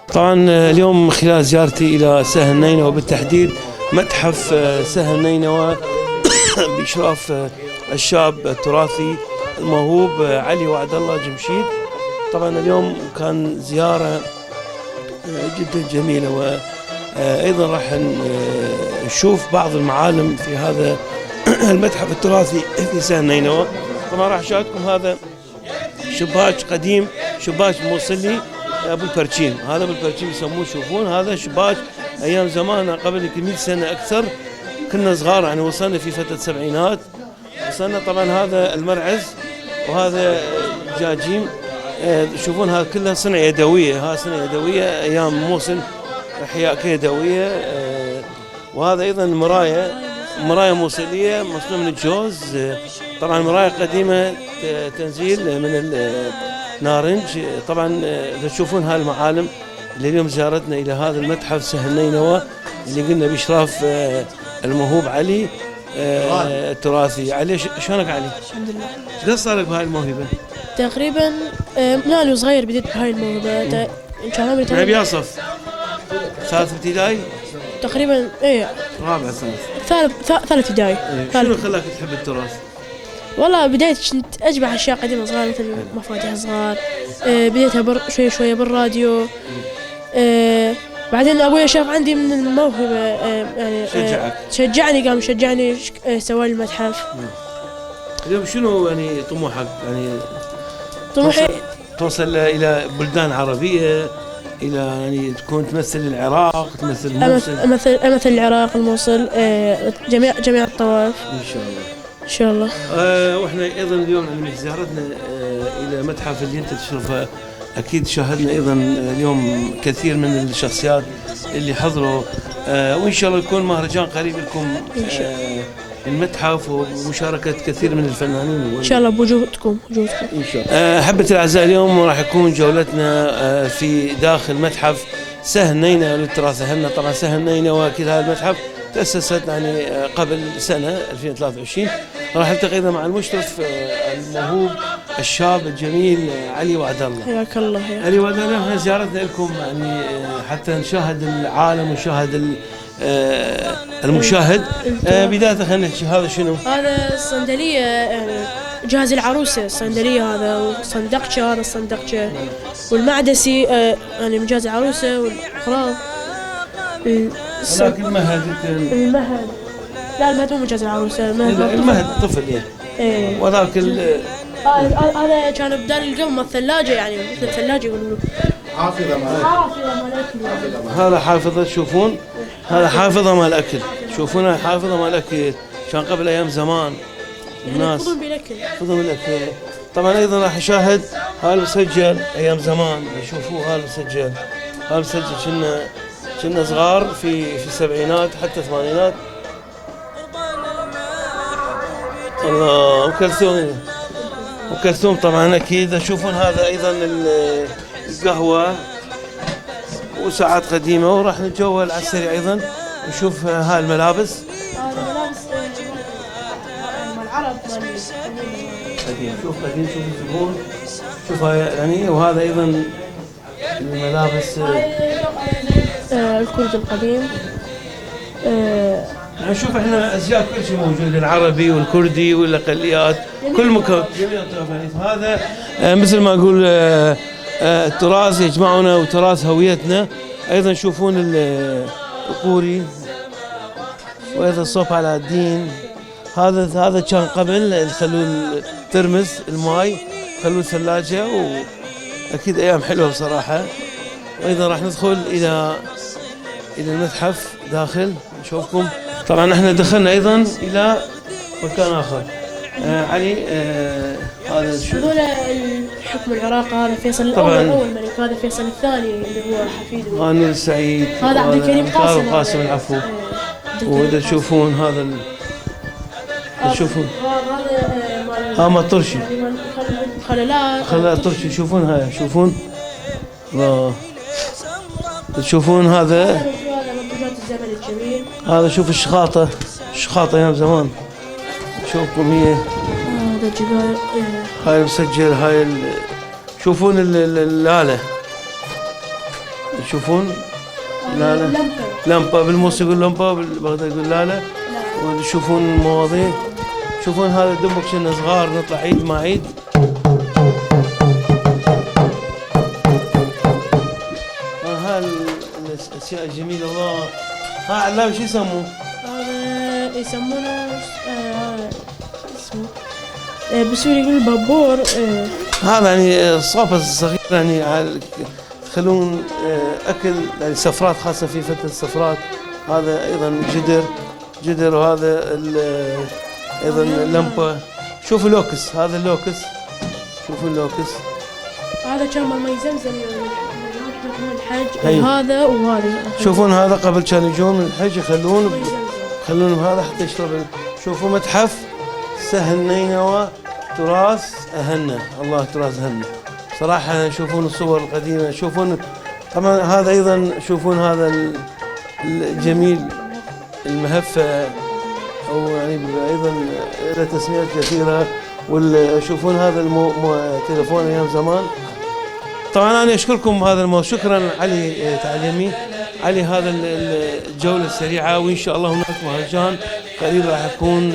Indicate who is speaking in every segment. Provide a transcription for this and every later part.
Speaker 1: طبعا اليوم خلال زيارتي إلى سهل نينوى وبالتحديد متحف سهل نينوى بإشراف الشاب التراثي الموهوب علي وعد الله جمشيد. طبعا اليوم كان زيارة جدا جميلة، وأيضا راح نشوف بعض المعالم في هذا المتحف التراثي في سهل نينوى. طبعا راح أشاهدكم هذا شباك قديم، شباك موصلي ابو البرشيم. هذا ابو البرشيم يسموه، شوفون هذا شباك ايام زمان قبل 100 سنه اكثر، كنا صغار يعني وصلنا في فتره السبعينات وصلنا. طبعا هذا المرعز وهذا جاجيم، تشوفون هذا كلها صنع يدويه، ها صنع يدويه ايام موصل، احياء يدويه. وهذا ايضا مرايه موصليه مصنوع من الجوز. طبعا مرايه قديمه تنزيل من النارنج. طبعا تشوفون هاي المعالم اللي اليوم زيارتنا الى هذا المتحف سهل نينوى اللي قلنا باشراف الموهوب علي التراثي. علي شلونك علي؟
Speaker 2: الحمد لله.
Speaker 1: قد صار لك بهاي الموهبه؟
Speaker 2: تقريبا لا انا صغير بديت بهاي الموهبه. ان شاء الله
Speaker 1: يعني بيا صف؟ ثالث ابتدائي؟
Speaker 2: تقريبا ايه
Speaker 1: رابع ثالث
Speaker 2: ابتدائي.
Speaker 1: شنو خلاك تحب التراث؟
Speaker 2: والله بديت كنت اجمع اشياء قديمه صغار مثل مفاتيح صغار. بديتها شوي شوي بالراديو. بعدين ابوي شاف عندي من الموهبه، يعني شجعني قام يشجعني، سوى لي المتحف.
Speaker 1: اليوم شنو يعني طموحك؟ يعني
Speaker 2: طموحي
Speaker 1: توصل الى بلدان عربيه، الى يعني تكون تمثل العراق، تمثل الموصل؟
Speaker 2: امثل العراق، الموصل، جميع الطوائف
Speaker 1: ان شاء الله.
Speaker 2: ان شاء الله.
Speaker 1: واحنا ايضا اليوم يعني زيارتنا الى متحف اللي انت تشرفه، اكيد شاهدنا ايضا اليوم كثير من الشخصيات اللي حضروا، وان شاء الله يكون مهرجان قريب لكم المتحف ومشاركه كثير من الفنانين
Speaker 2: ان شاء الله بوجودكم
Speaker 1: ان شاء الله. احبتي الاعزاء، اليوم راح يكون جولتنا في داخل متحف سهل نينوى للتراث. اهلنا طبعا سهل نينوى اكيد هذا المتحف تأسست يعني قبل سنة 2023. راح التقي ايضا مع المشرف الموهوب الشاب الجميل علي وعد الله.
Speaker 2: حياك الله.
Speaker 1: علي وعد الله، احنا زيارتنا لكم يعني حتى نشاهد العالم ونشاهد المشاهد. بداية خلينا نحكي، هذا شنو؟
Speaker 2: هذا الصندلية، يعني جهاز العروسة. الصندلية هذا، والصندقشة هذا الصندقشة، والمعدسي يعني من جهاز العروسة، والأغراض.
Speaker 1: ولكن المهد
Speaker 2: لا، المهد مو من جهاز العروسة.
Speaker 1: المهد طفل يعني.
Speaker 2: ايه.
Speaker 1: وذاك
Speaker 2: هذا كان بدال القبل مال الثلاجة، يعني مثل الثلاجة يقولوا
Speaker 1: حافظة مال الأكل. هذا حافظة، تشوفون هذا حافظة مال الأكل، شوفونها حافظة مال الأكل. كان قبل أيام زمان الناس يفضون بالأكل. طبعا أيضا راح أشاهد هذا المسجل أيام زمان، يشوفوه هذا المسجل كنا صغار في السبعينات حتى الثمانينات. الله، أم كلثوم طبعا أكيد. تشوفون هذا أيضا القهوة وساعات قديمة. وراح نتجول على السريع أيضا نشوف هاي الملابس.
Speaker 2: الملابس مال العرب
Speaker 1: قديم. شوف الزبون، شوف هاي يعني. وهذا أيضا الملابس
Speaker 2: الكرد القديم.
Speaker 1: نشوف احنا اشياء كل شيء موجود، العربي والكردي والاقليات، كل مكان جميع الطرف. هذا مثل ما اقول التراث يجمعنا وتراث هويتنا. ايضا شوفون القوري، وايضا الصوف على الدين. هذا كان قبل يخلون ترمس الماي، يخلون ثلاجه، واكيد ايام حلوه بصراحه. وايضا راح ندخل الى المتحف داخل نشوفكم. طبعا احنا دخلنا ايضا الى مكان اخر. علي هذا شو؟
Speaker 2: هذول الحكم العراق، هذا فيصل الاول ملك، هذا فيصل الثاني اللي هو حفيده
Speaker 1: غانم السعيد،
Speaker 2: هذا عبد الكريم
Speaker 1: قاسم العفو. وإذا تشوفون هذا تشوفون هذا مال طرشي، خلال طرشي. شوفون هاي، شوفون الله. تشوفون هذا شوف الشخاطة ايام زمان. شوفكم هي
Speaker 2: هذا جبال.
Speaker 1: هاي مسجل. هاي شوفون الآلة. يشوفون لا لا لمبة بالموسيقى يقول لمبة، بالبغداد يقول لا لا. وتشوفون المواضيع، تشوفون هذا دمك شنا صغار نطلع عيد ما عيد. هاي الاشياء الجميله والله. ها علام شو يسموه؟
Speaker 2: هذا يسمونه اسمه بالسوري يقول بابور.
Speaker 1: هذا يعني صوبة صغيرة يعني تخلون اكل يعني سفرات، خاصه في فتره السفرات. هذا ايضا جدر وهذا ايضا لمبه. شوفوا اللوكس، هذا اللوكس، شوفوا اللوكس.
Speaker 2: هذا كان ماي زمزم الحج. هذا وهذا
Speaker 1: شوفون هذا قبل كانوا يجون من الحج يخلون بهذا حتى يشربون. شوفوا متحف سهل نينوى تراث أهلنا. الله تراث أهلنا صراحة. شوفون الصور القديمة، شوفون طبعا هذا أيضا، شوفون هذا الجميل المهفة، أو يعني أيضا له تسميات كثيرة. وشوفون هذا تليفون أيام زمان. طبعا أنا أشكركم هذا شكرا علي تعليمي علي هذا الجولة السريعة. وإن شاء الله هناك مهرجان قريب راح يكون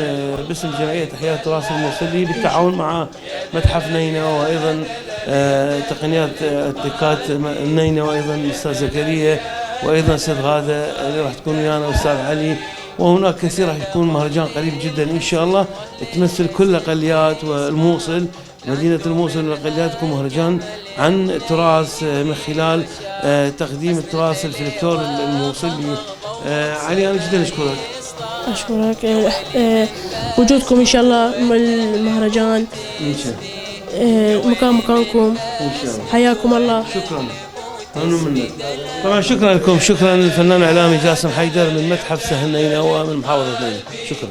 Speaker 1: باسم جمعية إحياء التراث الموصلي بالتعاون مع متحف نينوى، وأيضا تقنيات اتكات نينوى، وأيضا الأستاذ زكريا، وأيضا سيد غادة اللي راح تكون ويانا أستاذ علي. وهناك كثير راح يكون مهرجان قريب جدا إن شاء الله تمثل كل الأقليات والموصل، مدينة الموصل والأقليات. يكون مهرجان عن التراث من خلال تقديم التراث الفلكلور الموصلي. علي أنا جدا
Speaker 2: أشكرك وجودكم إن شاء الله المهرجان
Speaker 1: إن شاء الله.
Speaker 2: مكانكم
Speaker 1: إن شاء الله.
Speaker 2: حياكم الله.
Speaker 1: شكرا ممنون منك. طبعا شكرا لكم، شكرا للفنان الإعلامي جاسم حيدر من متحف سهل نينوى من محافظة نينوى. شكرا.